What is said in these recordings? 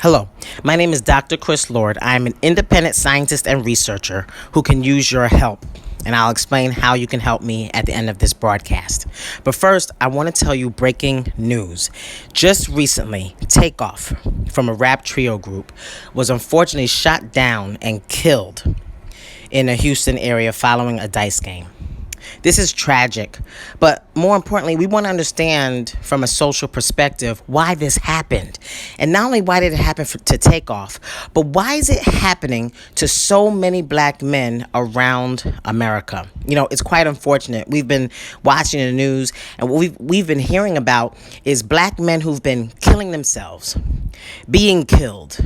Hello, my name is Dr. Kris Lord. I am an independent scientist and researcher who can use your help, and I'll explain how you can help me at the end of this broadcast. But first, I want to tell you breaking news. Just recently, TakeOff from a rap trio group was unfortunately shot down and killed in the Houston area following a dice game. This is tragic, but more importantly, we want to understand from a social perspective why this happened. And not only why did it happen to TakeOff, but why is it happening to so many black men around America? You know, it's quite unfortunate. We've been watching the news, and what we've been hearing about is black men who've been killing themselves, being killed,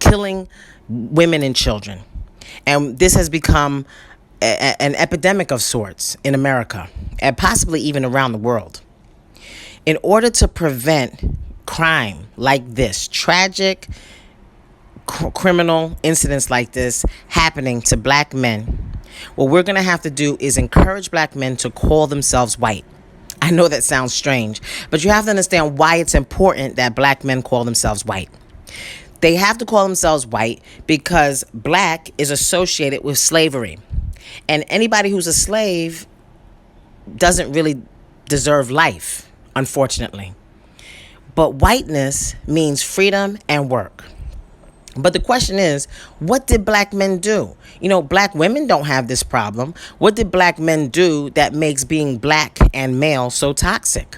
killing women and children. And this has become an epidemic of sorts in America and possibly even around the world. In order to prevent crime like this, tragic criminal incidents like this happening to black men, what we're going to have to do is encourage black men to call themselves white. I know that sounds strange, but you have to understand why it's important that black men call themselves white. They have to call themselves white because black is associated with slavery. And anybody who's a slave doesn't really deserve life, unfortunately. But whiteness means freedom and work. But the question is, what did black men do? You know, black women don't have this problem. What did black men do that makes being black and male so toxic?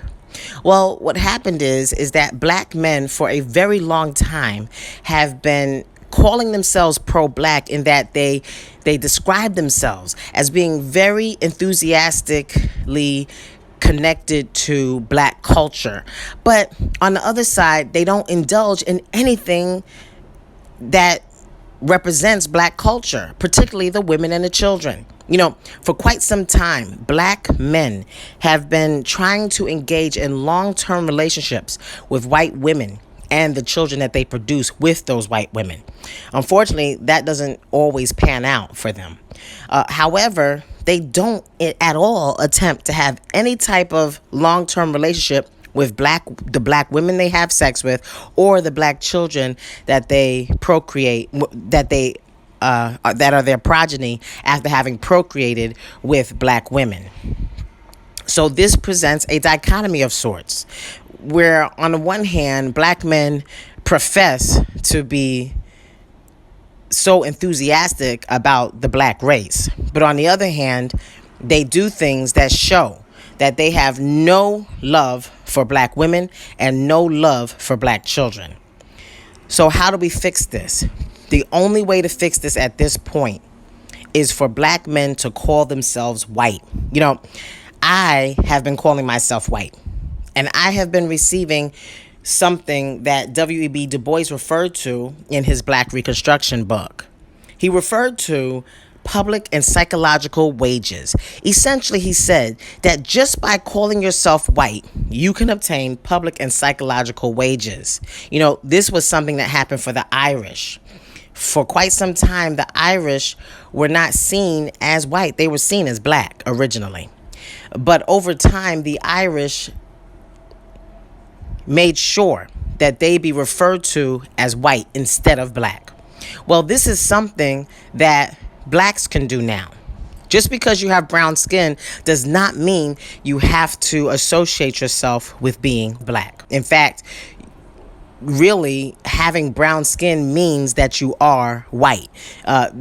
Well, what happened is that black men for a very long time have been calling themselves pro-black in that they describe themselves as being very enthusiastically connected to black culture. But on the other side, they don't indulge in anything that represents black culture, particularly the women and the children. You know, for quite some time, black men have been trying to engage in long-term relationships with white women and the children that they produce with those white women. Unfortunately, that doesn't always pan out for them. However, they don't at all attempt to have any type of long-term relationship with the black women they have sex with or the black children that they procreate, that are their progeny after having procreated with black women. So this presents a dichotomy of sorts, where on the one hand, black men profess to be so enthusiastic about the black race, but on the other hand, they do things that show that they have no love for black women and no love for black children. So how do we fix this? The only way to fix this at this point is for black men to call themselves white. You know, I have been calling myself white. And I have been receiving something that W.E.B. Du Bois referred to in his Black Reconstruction book. He referred to public and psychological wages. Essentially, he said that just by calling yourself white, you can obtain public and psychological wages. You know, this was something that happened for the Irish. For quite some time, the Irish were not seen as white. They were seen as black originally. But over time, the Irish made sure that they be referred to as white instead of black. Well, this is something that blacks can do now. Just because you have brown skin does not mean you have to associate yourself with being black. In fact, really having brown skin means that you are white,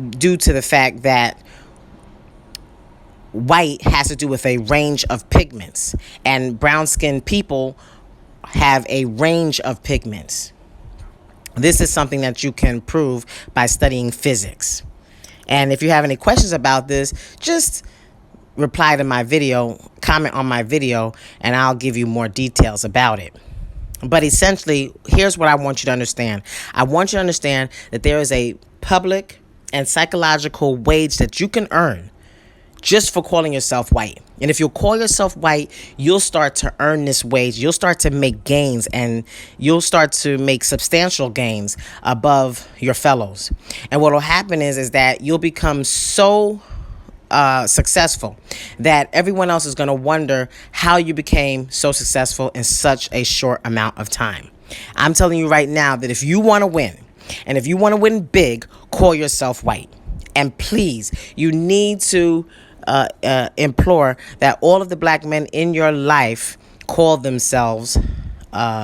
due to the fact that white has to do with a range of pigments, and brown skinned people have a range of pigments. This is something that you can prove by studying physics. And if you have any questions about this, just reply to my video, comment on my video, and I'll give you more details about it. But essentially, here's what I want you to understand. I want you to understand that there is a public and psychological wage that you can earn just for calling yourself white. And if you call yourself white, you'll start to earn this wage. You'll start to make gains, and you'll start to make substantial gains above your fellows. And what will happen is that you'll become so successful that everyone else is going to wonder how you became so successful in such a short amount of time. I'm telling you right now that if you want to win, and if you want to win big, call yourself white. And please, you need to implore that all of the black men in your life call themselves,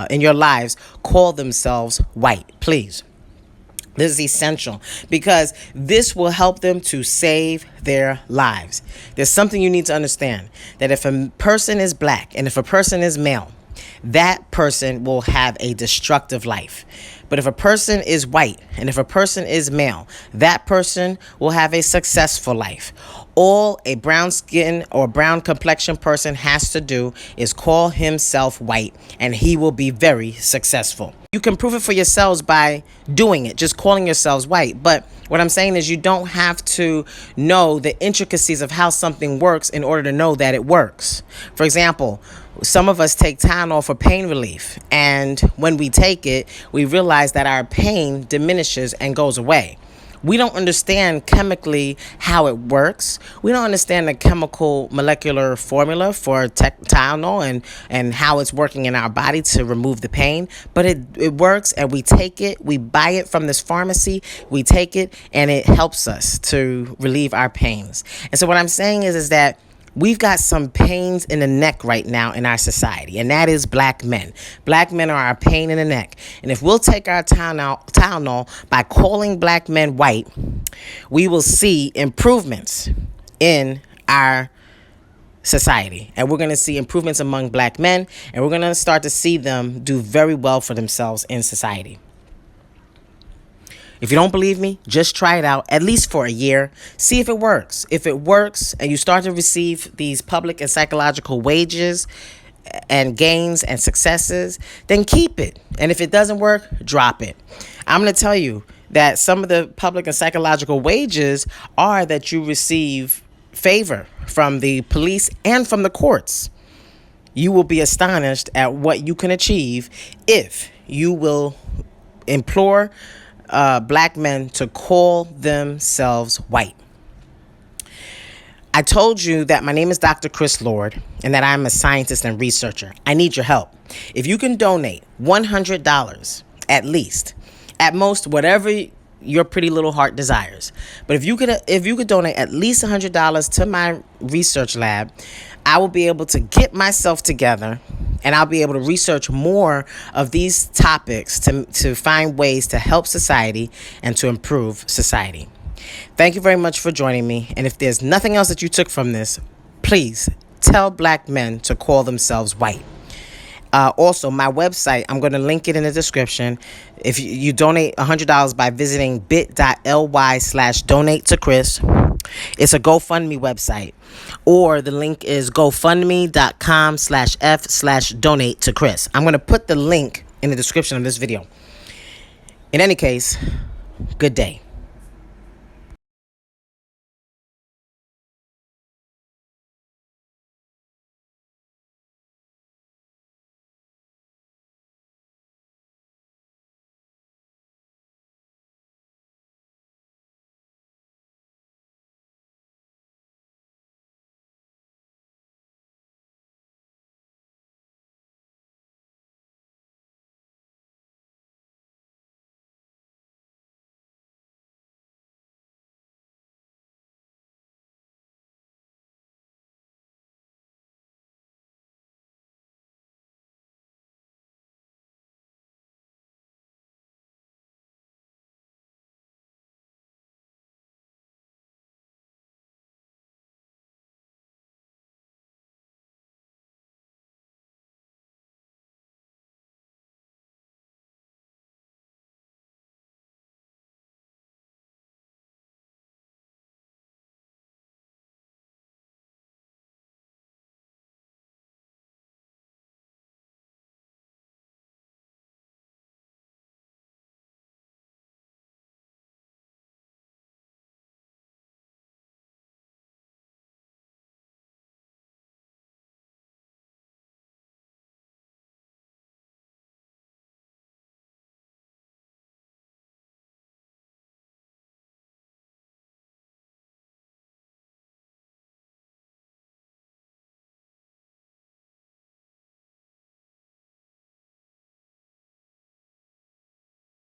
in your lives, call themselves white. Please. This is essential because this will help them to save their lives. There's something you need to understand, that if a person is black and if a person is male, that person will have a destructive life. But if a person is white and if a person is male, that person will have a successful life. All a brown skin or brown complexion person has to do is call himself white, and he will be very successful. You can prove it for yourselves by doing it, just calling yourselves white. But what I'm saying is you don't have to know the intricacies of how something works in order to know that it works. For example, some of us take Tylenol for pain relief, and when we take it, we realize that our pain diminishes and goes away. We don't understand chemically how it works. We don't understand the chemical molecular formula for Tylenol and how it's working in our body to remove the pain. But it works, and we take it. We buy it from this pharmacy. We take it, and it helps us to relieve our pains. And so what I'm saying is that we've got some pains in the neck right now in our society, and that is black men. Black men are our pain in the neck. And if we'll take our Tylenol by calling black men white, we will see improvements in our society. And we're going to see improvements among black men, and we're going to start to see them do very well for themselves in society. If you don't believe me, just try it out, at least for a year. See if it works. If it works and you start to receive these public and psychological wages and gains and successes, then keep it. And if it doesn't work, drop it. I'm going to tell you that some of the public and psychological wages are that you receive favor from the police and from the courts. You will be astonished at what you can achieve if you will implore black men to call themselves white. I told you that my name is Dr. Kris Lord and that I'm a scientist and researcher. I need your help. If you can donate $100 at least, at most, whatever your pretty little heart desires. But if you could donate at least $100 to my research lab, I will be able to get myself together, and I'll be able to research more of these topics to find ways to help society and to improve society. Thank you very much for joining me. And if there's nothing else that you took from this, please tell black men to call themselves white. Also, my website, I'm going to link it in the description. If you donate $100 by visiting bit.ly/donate to Kris, it's a GoFundMe website. Or the link is gofundme.com/f/donate to Kris. I'm going to put the link in the description of this video. In any case, good day.